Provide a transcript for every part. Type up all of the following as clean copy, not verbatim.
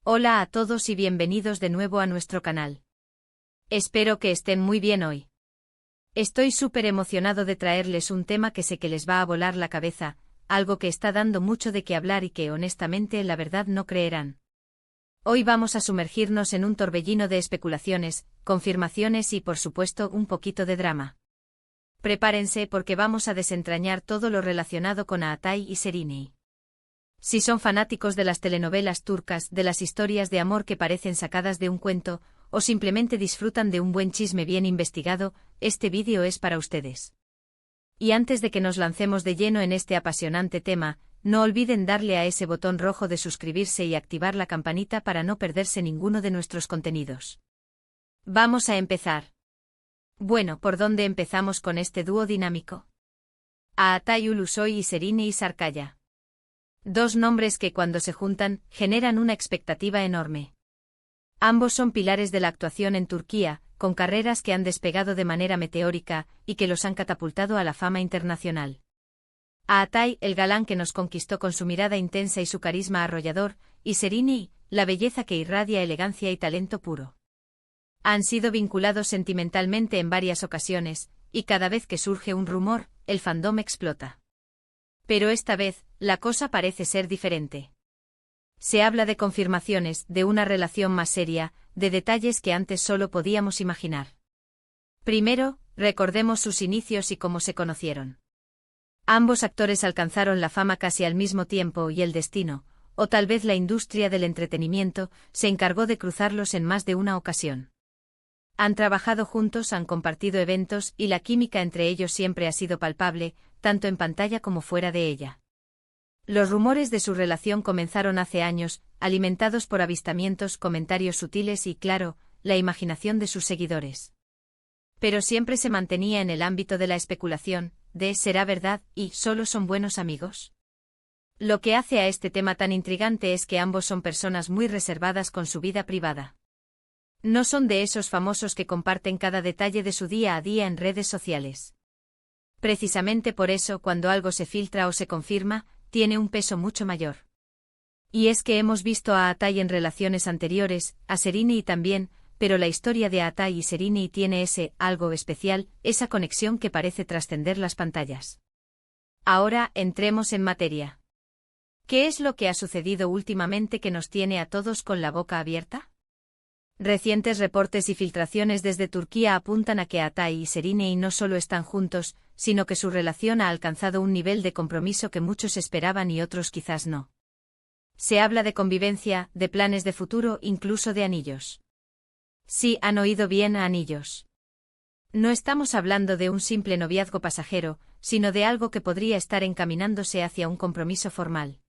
Hola a todos y bienvenidos de nuevo a nuestro canal. Espero que estén muy bien hoy. Estoy súper emocionado de traerles un tema que sé que les va a volar la cabeza, algo que está dando mucho de qué hablar y que honestamente la verdad no creerán. Hoy vamos a sumergirnos en un torbellino de especulaciones, confirmaciones y por supuesto un poquito de drama. Prepárense porque vamos a desentrañar todo lo relacionado con Aatay y Sereni. Si son fanáticos de las telenovelas turcas, de las historias de amor que parecen sacadas de un cuento, o simplemente disfrutan de un buen chisme bien investigado, este vídeo es para ustedes. Y antes de que nos lancemos de lleno en este apasionante tema, no olviden darle a ese botón rojo de suscribirse y activar la campanita para no perderse ninguno de nuestros contenidos. Vamos a empezar. Bueno, ¿por dónde empezamos con este dúo dinámico? Aatay Ulusoy y Sereni Sarıkaya. Dos nombres que cuando se juntan, generan una expectativa enorme. Ambos son pilares de la actuación en Turquía, con carreras que han despegado de manera meteórica y que los han catapultado a la fama internacional. Aatay, el galán que nos conquistó con su mirada intensa y su carisma arrollador, y Sereni, la belleza que irradia elegancia y talento puro. Han sido vinculados sentimentalmente en varias ocasiones, y cada vez que surge un rumor, el fandom explota. Pero esta vez, la cosa parece ser diferente. Se habla de confirmaciones, de una relación más seria, de detalles que antes solo podíamos imaginar. Primero, recordemos sus inicios y cómo se conocieron. Ambos actores alcanzaron la fama casi al mismo tiempo y el destino, o tal vez la industria del entretenimiento, se encargó de cruzarlos en más de una ocasión. Han trabajado juntos, han compartido eventos y la química entre ellos siempre ha sido palpable, tanto en pantalla como fuera de ella. Los rumores de su relación comenzaron hace años, alimentados por avistamientos, comentarios sutiles y, claro, la imaginación de sus seguidores. Pero siempre se mantenía en el ámbito de la especulación, de ¿será verdad y solo son buenos amigos? Lo que hace a este tema tan intrigante es que ambos son personas muy reservadas con su vida privada. No son de esos famosos que comparten cada detalle de su día a día en redes sociales. Precisamente por eso, cuando algo se filtra o se confirma, tiene un peso mucho mayor. Y es que hemos visto a Aatay en relaciones anteriores, a Sereni también, pero la historia de Aatay y Sereni tiene ese algo especial, esa conexión que parece trascender las pantallas. Ahora, entremos en materia. ¿Qué es lo que ha sucedido últimamente que nos tiene a todos con la boca abierta? Recientes reportes y filtraciones desde Turquía apuntan a que Aatay y Sereni no solo están juntos, sino que su relación ha alcanzado un nivel de compromiso que muchos esperaban y otros quizás no. Se habla de convivencia, de planes de futuro, incluso de anillos. Sí, han oído bien, anillos. No estamos hablando de un simple noviazgo pasajero, sino de algo que podría estar encaminándose hacia un compromiso formal.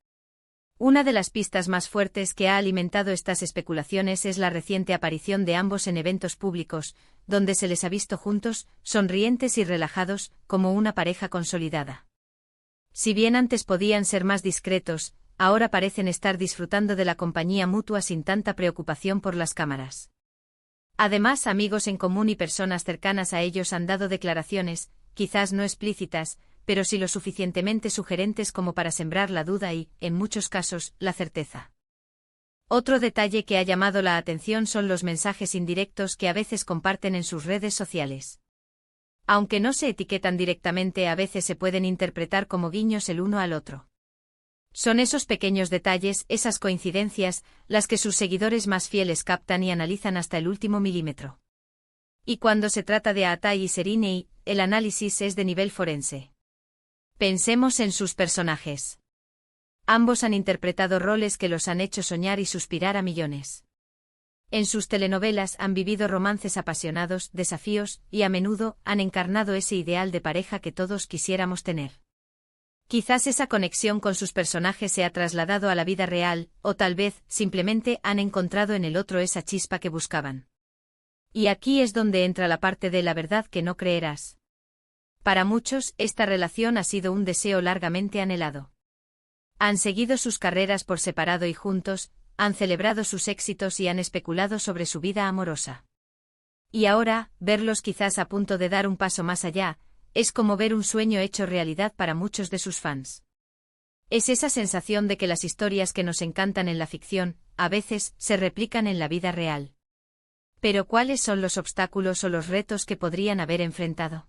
Una de las pistas más fuertes que ha alimentado estas especulaciones es la reciente aparición de ambos en eventos públicos, donde se les ha visto juntos, sonrientes y relajados, como una pareja consolidada. Si bien antes podían ser más discretos, ahora parecen estar disfrutando de la compañía mutua sin tanta preocupación por las cámaras. Además, amigos en común y personas cercanas a ellos han dado declaraciones, quizás no explícitas, pero sí lo suficientemente sugerentes como para sembrar la duda y, en muchos casos, la certeza. Otro detalle que ha llamado la atención son los mensajes indirectos que a veces comparten en sus redes sociales. Aunque no se etiquetan directamente, a veces se pueden interpretar como guiños el uno al otro. Son esos pequeños detalles, esas coincidencias, las que sus seguidores más fieles captan y analizan hasta el último milímetro. Y cuando se trata de Aatay y Sereni, el análisis es de nivel forense. Pensemos en sus personajes. Ambos han interpretado roles que los han hecho soñar y suspirar a millones. En sus telenovelas han vivido romances apasionados, desafíos, y a menudo han encarnado ese ideal de pareja que todos quisiéramos tener. Quizás esa conexión con sus personajes se ha trasladado a la vida real, o tal vez, simplemente han encontrado en el otro esa chispa que buscaban. Y aquí es donde entra la parte de la verdad que no creerás. Para muchos, esta relación ha sido un deseo largamente anhelado. Han seguido sus carreras por separado y juntos, han celebrado sus éxitos y han especulado sobre su vida amorosa. Y ahora, verlos quizás a punto de dar un paso más allá, es como ver un sueño hecho realidad para muchos de sus fans. Es esa sensación de que las historias que nos encantan en la ficción, a veces, se replican en la vida real. Pero ¿cuáles son los obstáculos o los retos que podrían haber enfrentado?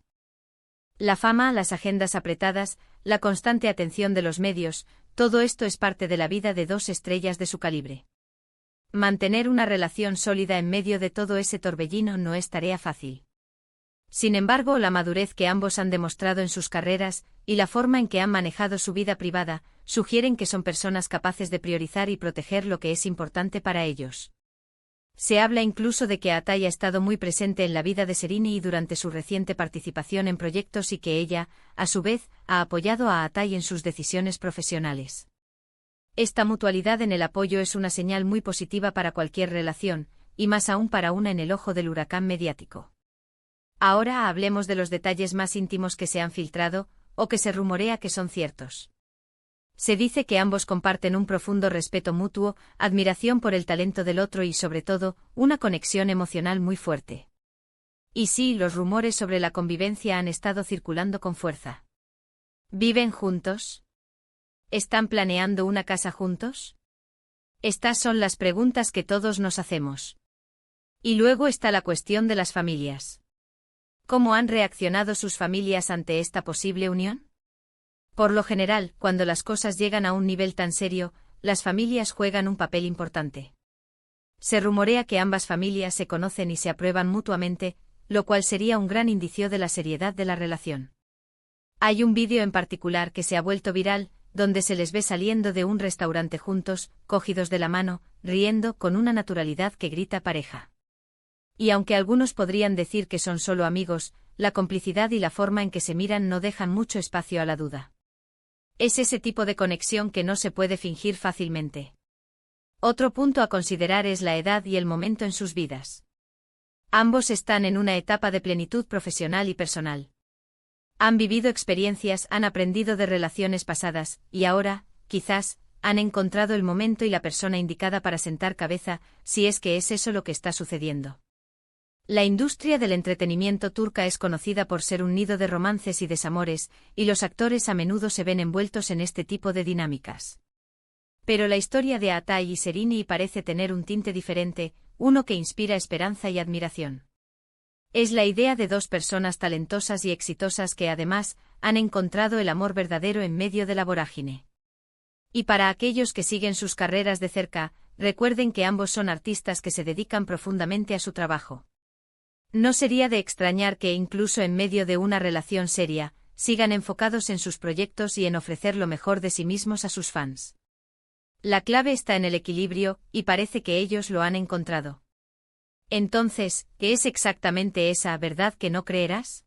La fama, las agendas apretadas, la constante atención de los medios, todo esto es parte de la vida de dos estrellas de su calibre. Mantener una relación sólida en medio de todo ese torbellino no es tarea fácil. Sin embargo, la madurez que ambos han demostrado en sus carreras, y la forma en que han manejado su vida privada, sugieren que son personas capaces de priorizar y proteger lo que es importante para ellos. Se habla incluso de que Atai ha estado muy presente en la vida de Serrini durante su reciente participación en proyectos y que ella, a su vez, ha apoyado a Atai en sus decisiones profesionales. Esta mutualidad en el apoyo es una señal muy positiva para cualquier relación, y más aún para una en el ojo del huracán mediático. Ahora hablemos de los detalles más íntimos que se han filtrado, o que se rumorea que son ciertos. Se dice que ambos comparten un profundo respeto mutuo, admiración por el talento del otro y sobre todo, una conexión emocional muy fuerte. Y sí, los rumores sobre la convivencia han estado circulando con fuerza. ¿Viven juntos? ¿Están planeando una casa juntos? Estas son las preguntas que todos nos hacemos. Y luego está la cuestión de las familias. ¿Cómo han reaccionado sus familias ante esta posible unión? Por lo general, cuando las cosas llegan a un nivel tan serio, las familias juegan un papel importante. Se rumorea que ambas familias se conocen y se aprueban mutuamente, lo cual sería un gran indicio de la seriedad de la relación. Hay un vídeo en particular que se ha vuelto viral, donde se les ve saliendo de un restaurante juntos, cogidos de la mano, riendo con una naturalidad que grita pareja. Y aunque algunos podrían decir que son solo amigos, la complicidad y la forma en que se miran no dejan mucho espacio a la duda. Es ese tipo de conexión que no se puede fingir fácilmente. Otro punto a considerar es la edad y el momento en sus vidas. Ambos están en una etapa de plenitud profesional y personal. Han vivido experiencias, han aprendido de relaciones pasadas, y ahora, quizás, han encontrado el momento y la persona indicada para sentar cabeza, si es que es eso lo que está sucediendo. La industria del entretenimiento turca es conocida por ser un nido de romances y desamores, y los actores a menudo se ven envueltos en este tipo de dinámicas. Pero la historia de Atai y Serrini parece tener un tinte diferente, uno que inspira esperanza y admiración. Es la idea de dos personas talentosas y exitosas que además han encontrado el amor verdadero en medio de la vorágine. Y para aquellos que siguen sus carreras de cerca, recuerden que ambos son artistas que se dedican profundamente a su trabajo. No sería de extrañar que incluso en medio de una relación seria, sigan enfocados en sus proyectos y en ofrecer lo mejor de sí mismos a sus fans. La clave está en el equilibrio, y parece que ellos lo han encontrado. Entonces, ¿qué es exactamente esa verdad que no creerás?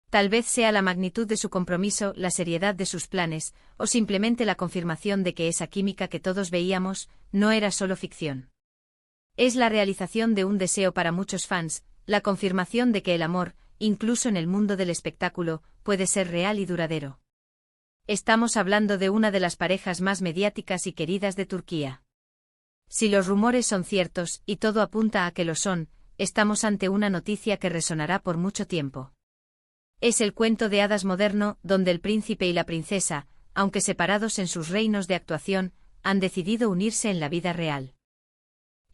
Tal vez sea la magnitud de su compromiso, la seriedad de sus planes, o simplemente la confirmación de que esa química que todos veíamos, no era solo ficción. Es la realización de un deseo para muchos fans, la confirmación de que el amor, incluso en el mundo del espectáculo, puede ser real y duradero. Estamos hablando de una de las parejas más mediáticas y queridas de Turquía. Si los rumores son ciertos, y todo apunta a que lo son, estamos ante una noticia que resonará por mucho tiempo. Es el cuento de hadas moderno, donde el príncipe y la princesa, aunque separados en sus reinos de actuación, han decidido unirse en la vida real.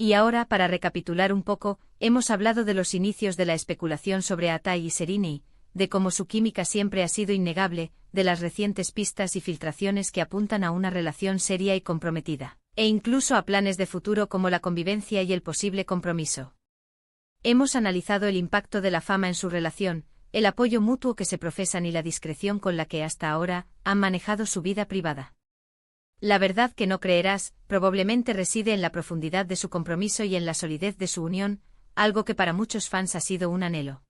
Y ahora, para recapitular un poco, hemos hablado de los inicios de la especulación sobre Atai y Serrini, de cómo su química siempre ha sido innegable, de las recientes pistas y filtraciones que apuntan a una relación seria y comprometida, e incluso a planes de futuro como la convivencia y el posible compromiso. Hemos analizado el impacto de la fama en su relación, el apoyo mutuo que se profesan y la discreción con la que hasta ahora han manejado su vida privada. La verdad que no creerás, probablemente reside en la profundidad de su compromiso y en la solidez de su unión, algo que para muchos fans ha sido un anhelo.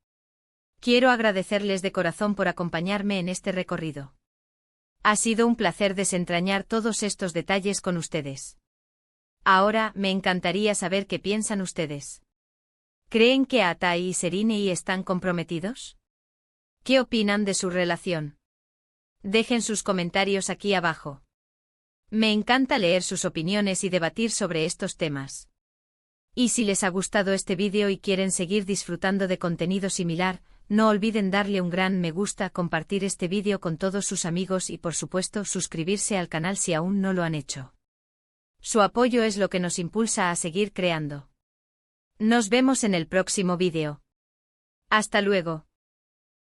Quiero agradecerles de corazón por acompañarme en este recorrido. Ha sido un placer desentrañar todos estos detalles con ustedes. Ahora, me encantaría saber qué piensan ustedes. ¿Creen que Atai y Serrini están comprometidos? ¿Qué opinan de su relación? Dejen sus comentarios aquí abajo. Me encanta leer sus opiniones y debatir sobre estos temas. Y si les ha gustado este vídeo y quieren seguir disfrutando de contenido similar, no olviden darle un gran me gusta, compartir este vídeo con todos sus amigos y por supuesto suscribirse al canal si aún no lo han hecho. Su apoyo es lo que nos impulsa a seguir creando. Nos vemos en el próximo vídeo. Hasta luego.